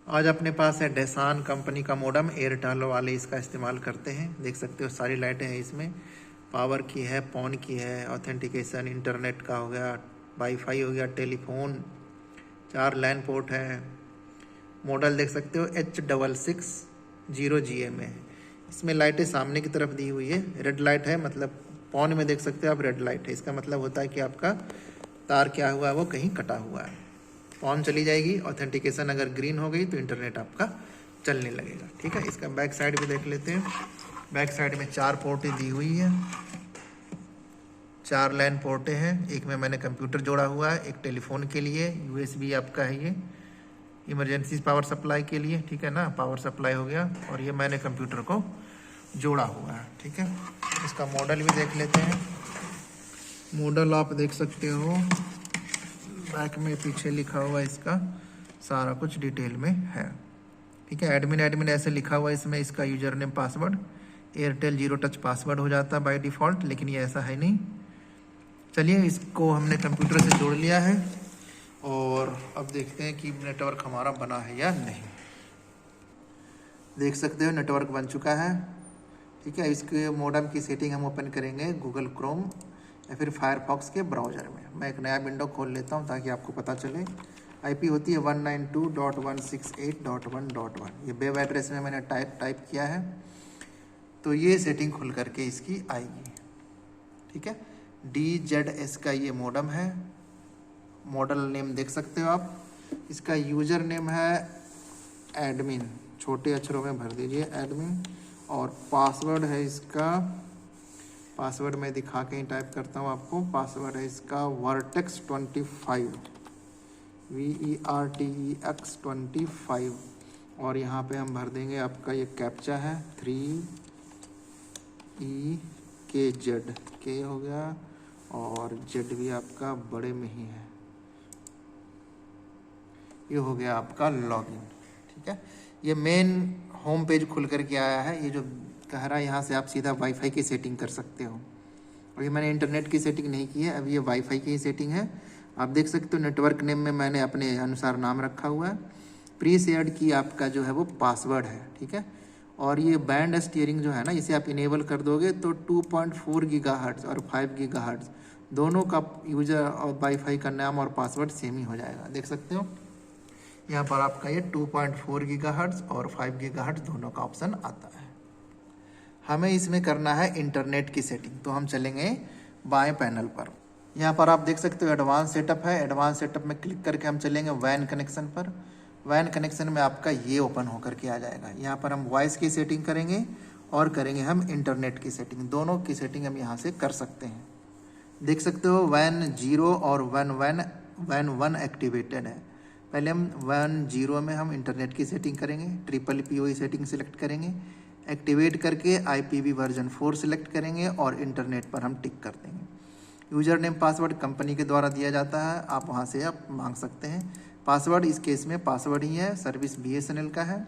आज अपने पास है डेसान कंपनी का मॉडेम, एयरटेल वाले इसका इस्तेमाल करते हैं। देख सकते हो सारी लाइटें हैं इसमें, पावर की है, पॉन की है, ऑथेंटिकेशन, इंटरनेट का हो गया, वाईफाई हो गया, टेलीफोन, 4 लैन पोर्ट है। मॉडल देख सकते हो H660G में है। इसमें लाइटें सामने की तरफ दी हुई है, रेड लाइट है, मतलब पॉन में देख सकते हो आप रेड लाइट है। इसका मतलब होता है कि आपका तार क्या हुआ है, वो कहीं कटा हुआ है। ऑन चली जाएगी, ऑथेंटिकेशन अगर ग्रीन हो गई तो इंटरनेट आपका चलने लगेगा। ठीक है, इसका बैक साइड भी देख लेते हैं। बैक साइड में 4 पोर्टें दी हुई हैं, 4 लैन पोर्टें हैं। एक में मैंने कंप्यूटर जोड़ा हुआ है, एक टेलीफोन के लिए, USB आपका है ये, इमरजेंसी पावर सप्लाई के लिए। ठीक है ना, पावर सप्लाई हो गया। और ये मैंने कंप्यूटर को जोड़ा हुआ है। ठीक है, इसका मॉडल भी देख लेते हैं। मॉडल आप देख सकते हो, बैक में पीछे लिखा हुआ इसका सारा कुछ डिटेल में है। ठीक है, एडमिन ऐसे लिखा हुआ है इसमें। इसका user name password Airtel 0 touch password हो जाता है बाय डिफ़ॉल्ट, लेकिन ये ऐसा है नहीं। चलिए, इसको हमने कंप्यूटर से जोड़ लिया है और अब देखते हैं कि नेटवर्क हमारा बना है या नहीं। देख सकते हो नेटवर्क बन चुका है। ठीक है, इसके मॉडेम की सेटिंग हम ओपन करेंगे गूगल क्रोम या फिर फायरफॉक्स के ब्राउज़र में। मैं एक नया विंडो खोल लेता हूं ताकि आपको पता चले। IP होती है 192.168.1.1। ये वेब एड्रेस में मैंने टाइप किया है, तो ये सेटिंग खुल करके इसकी आएगी। ठीक है, DZS का ये मॉडेम है। मॉडल नेम देख सकते हो आप। इसका यूज़र नेम है एडमिन, छोटे अक्षरों में भर दीजिए एडमिन। और पासवर्ड है इसका, पासवर्ड मैं दिखा के ही टाइप करता हूँ आपको। पासवर्ड है इसका वर्टेक्स 25, VERTEX25। और यहाँ पे हम भर देंगे आपका ये कैप्चा है 3EKZ, के हो गया और Z भी आपका बड़े में ही है। ये हो गया आपका लॉगिन। ठीक है, ये मेन होम पेज खुल करके आया है। ये जो कह रहा है यहाँ से आप सीधा वाईफाई की सेटिंग कर सकते हो। और ये मैंने इंटरनेट की सेटिंग नहीं की है, अब ये वाईफाई की ही सेटिंग है। आप देख सकते हो नेटवर्क नेम में मैंने अपने अनुसार नाम रखा हुआ है। प्री शेयर्ड की आपका जो है वो पासवर्ड है। ठीक है, और ये बैंड स्टीयरिंग जो है ना, इसे आप इनेबल कर दोगे तो 2.4 गीगाहर्ट्ज़ और 5 गीगाहर्ट्ज़ दोनों का यूजर और वाईफाई का नाम और पासवर्ड सेम ही हो जाएगा। देख सकते हो यहाँ पर आपका ये 2.4 गीगाहर्ट्ज़ और 5 गीगाहर्ट्ज़ दोनों का ऑप्शन आता है। हमें इसमें करना है इंटरनेट की सेटिंग, तो हम चलेंगे बाएं पैनल पर। यहाँ पर आप देख सकते हो एडवांस सेटअप है। एडवांस सेटअप में क्लिक करके हम चलेंगे वैन कनेक्शन पर। वैन कनेक्शन में आपका ये ओपन होकर के आ जाएगा। यहाँ पर हम वॉइस की सेटिंग करेंगे और करेंगे हम इंटरनेट की सेटिंग। दोनों की सेटिंग हम यहाँ से कर सकते हैं। देख सकते हो वैन 0 और वैन 1 एक्टिवेटेड है। पहले हम वैन 0 में हम इंटरनेट की सेटिंग करेंगे, PPPoE सेटिंग सेलेक्ट करेंगे, एक्टिवेट करके IPv वर्जन 4 सेलेक्ट करेंगे और इंटरनेट पर हम टिक कर देंगे। यूज़र नेम पासवर्ड कंपनी के द्वारा दिया जाता है, आप वहाँ से आप मांग सकते हैं। पासवर्ड इस केस में पासवर्ड ही है, सर्विस BSNL का है।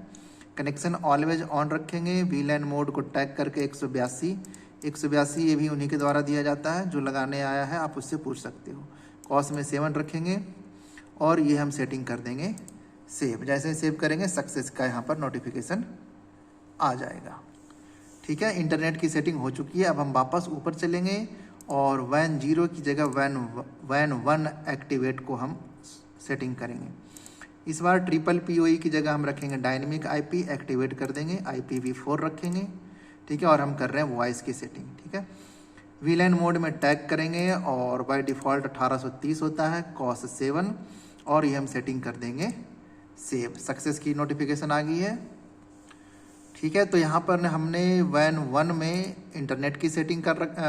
कनेक्शन ऑलवेज ऑन रखेंगे। VLAN मोड को टैग करके 182 ये भी उन्हीं के द्वारा दिया जाता है, जो लगाने आया है आप उससे पूछ सकते हो। कॉस्ट में 7 रखेंगे और ये हम सेटिंग कर देंगे सेव। जैसे सेव करेंगे सक्सेस का यहाँ पर नोटिफिकेशन आ जाएगा। ठीक है, इंटरनेट की सेटिंग हो चुकी है। अब हम वापस ऊपर चलेंगे और वैन 0 की जगह वैन 1 एक्टिवेट को हम सेटिंग करेंगे। इस बार PPPoE की जगह हम रखेंगे डायनेमिक IP, एक्टिवेट कर देंगे, IPv4 रखेंगे। ठीक है, और हम कर रहे हैं वॉइस की सेटिंग। ठीक है, VLAN मोड में टैग करेंगे और बाय डिफ़ॉल्ट 1830 होता है, कॉस्ट 7, और ये हम सेटिंग कर देंगे सेव। सक्सेस की नोटिफिकेशन आ गई है। ठीक है, तो यहाँ पर हमने वैन 1 में इंटरनेट की सेटिंग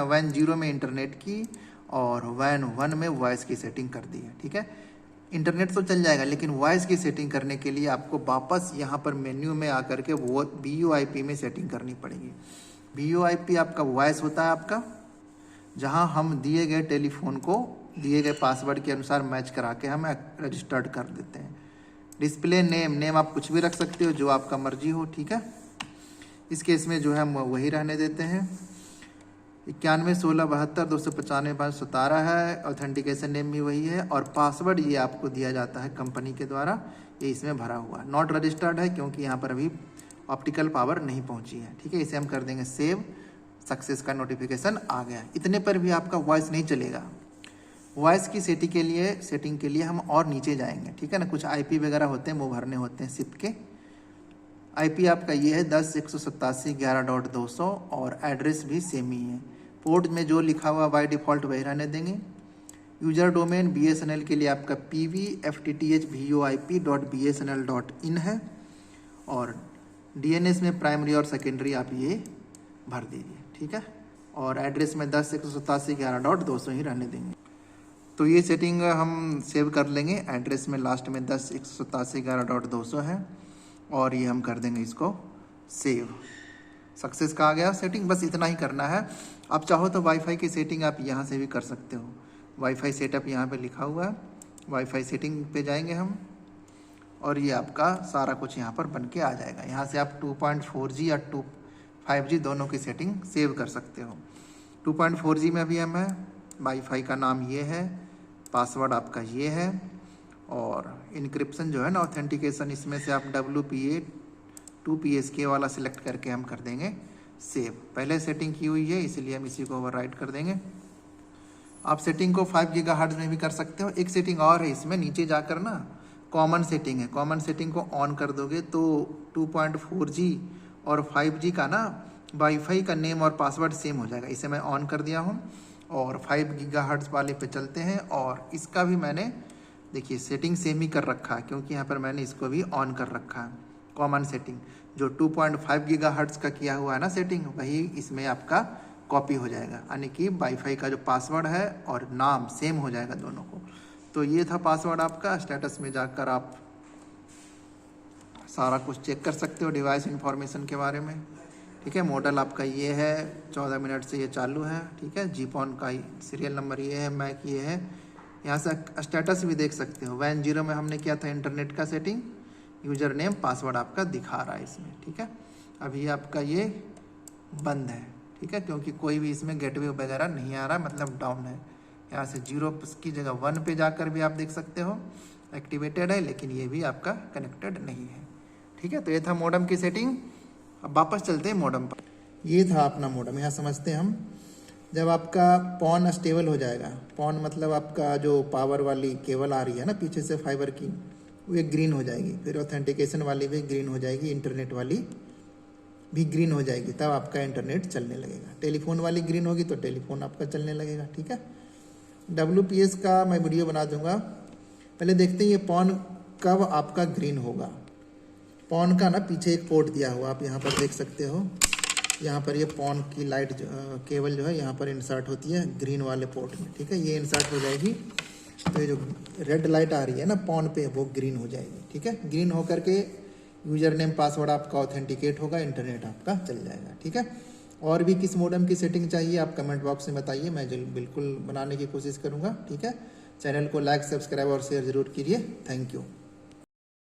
वैन 0 में इंटरनेट की और वैन 1 में वॉइस की सेटिंग कर दी है। ठीक है, इंटरनेट तो चल जाएगा, लेकिन वॉइस की सेटिंग करने के लिए आपको वापस यहाँ पर मेन्यू में आकर के वो VoIP में सेटिंग करनी पड़ेगी। VoIP आपका वॉइस होता है आपका, जहाँ हम दिए गए टेलीफोन को दिए गए पासवर्ड के अनुसार मैच करा के हम रजिस्टर्ड कर देते हैं। डिस्प्ले नेम आप कुछ भी रख सकते हो, जो आपका मर्जी हो। ठीक है, इस केस में जो है हम वही रहने देते हैं। 9116729517 है। ऑथेंटिकेशन नेम भी वही है और पासवर्ड ये आपको दिया जाता है कंपनी के द्वारा, ये इसमें भरा हुआ। नॉट रजिस्टर्ड है क्योंकि यहाँ पर अभी ऑप्टिकल पावर नहीं पहुँची है, ठीक है। इसे हम कर देंगे सेव, सक्सेस का नोटिफिकेशन आ गया। इतने पर भी आपका वॉइस नहीं चलेगा। वॉइस की सेटिंग के लिए हम और नीचे जाएंगे, ठीक है ना। कुछ आईपी वगैरह होते हैं वो भरने होते हैं सिप के। आईपी आपका ये है 10.187.11.200 और एड्रेस भी सेम ही है। पोर्ट में जो लिखा हुआ बाय डिफ़ॉल्ट वही रहने देंगे। यूजर डोमेन BSNL के लिए आपका pv.ftthvoip.bsnl.in है और DNS में प्राइमरी और सेकेंडरी आप ये भर दीजिए, ठीक है। और एड्रेस में 10.187.11.200 ही रहने देंगे। तो ये सेटिंग हम सेव कर लेंगे। एड्रेस में लास्ट में 10.187.11.200 है और ये हम कर देंगे इसको सेव। सक्सेस का आ गया सेटिंग। बस इतना ही करना है। आप चाहो तो वाईफाई की सेटिंग आप यहाँ से भी कर सकते हो। वाईफाई सेटअप यहाँ पे लिखा हुआ है, वाईफाई सेटिंग पे जाएंगे हम और ये आपका सारा कुछ यहाँ पर बन के आ जाएगा। यहाँ से आप 2.4G या 5G दोनों की सेटिंग सेव कर सकते हो। 2.4G में भी हम है, वाईफाई का नाम ये है, पासवर्ड आपका ये है और इनक्रिप्शन जो है ना ऑथेंटिकेशन, इसमें से आप WPA 2PSK वाला सिलेक्ट करके हम कर देंगे सेव। पहले सेटिंग की हुई है इसलिए हम इसी को ओवरराइट कर देंगे। आप सेटिंग को 5 GHz में भी कर सकते हो। एक सेटिंग और है इसमें, नीचे जाकर ना कॉमन सेटिंग है, कॉमन सेटिंग को ऑन कर दोगे तो 2.4G और 5G का ना वाईफाई का नेम और पासवर्ड सेम हो जाएगा। इसे मैं ऑन कर दिया हूँ और 5 GHz वाले पे चलते हैं और इसका भी मैंने देखिए सेटिंग सेम ही कर रखा है क्योंकि यहाँ पर मैंने इसको भी ऑन कर रखा है। कॉमन सेटिंग जो 2.5 GHz का किया हुआ है ना सेटिंग, वही इसमें आपका कॉपी हो जाएगा, यानी कि वाईफाई का जो पासवर्ड है और नाम सेम हो जाएगा दोनों को। तो ये था पासवर्ड आपका। स्टेटस में जाकर आप सारा कुछ चेक कर सकते हो डिवाइस इंफॉर्मेशन के बारे में, ठीक है। मॉडल आपका ये है, 14 मिनट से ये चालू है, ठीक है। जीपॉन का सीरियल नंबर ये है, मैक ये है। यहाँ से स्टेटस भी देख सकते हो। 1.0 में हमने किया था इंटरनेट का सेटिंग, यूजर नेम पासवर्ड आपका दिखा रहा है इसमें, ठीक है। अभी आपका ये बंद है, ठीक है, क्योंकि कोई भी इसमें गेटवे वगैरह नहीं आ रहा, मतलब डाउन है। यहाँ से 0 की जगह 1 पे जाकर भी आप देख सकते हो एक्टिवेटेड है, लेकिन ये भी आपका कनेक्टेड नहीं है, ठीक है। तो ये था मॉडेम की सेटिंग। अब वापस चलते हैं मॉडेम पर। ये था अपना मॉडेम। यहाँ समझते हैं हम, जब आपका पॉन स्टेबल हो जाएगा, पॉन मतलब आपका जो पावर वाली केबल आ रही है ना पीछे से फाइबर की, वो एक ग्रीन हो जाएगी, फिर ऑथेंटिकेशन वाली भी ग्रीन हो जाएगी, इंटरनेट वाली भी ग्रीन हो जाएगी, तब आपका इंटरनेट चलने लगेगा। टेलीफोन वाली ग्रीन होगी तो टेलीफोन आपका चलने लगेगा, ठीक है। WPS का मैं वीडियो बना दूंगा। पहले देखते हैं ये पॉन कब आपका ग्रीन होगा। पॉन का ना पीछे एक पोर्ट दिया हुआ, आप यहाँ पर देख सकते हो। यहाँ पर ये पॉन की लाइट केबल जो है यहाँ पर इंसर्ट होती है ग्रीन वाले पोर्ट में, ठीक है। ये इंसर्ट हो जाएगी तो ये जो रेड लाइट आ रही है ना पॉन पे, वो ग्रीन हो जाएगी, ठीक है। ग्रीन होकर के यूजर नेम पासवर्ड आपका ऑथेंटिकेट होगा, इंटरनेट आपका चल जाएगा, ठीक है। और भी किस मॉडेम की सेटिंग चाहिए आप कमेंट बॉक्स में बताइए, मैं बिल्कुल बनाने की कोशिश करूँगा, ठीक है। चैनल को लाइक, सब्सक्राइब और शेयर जरूर कीजिए। Thank you.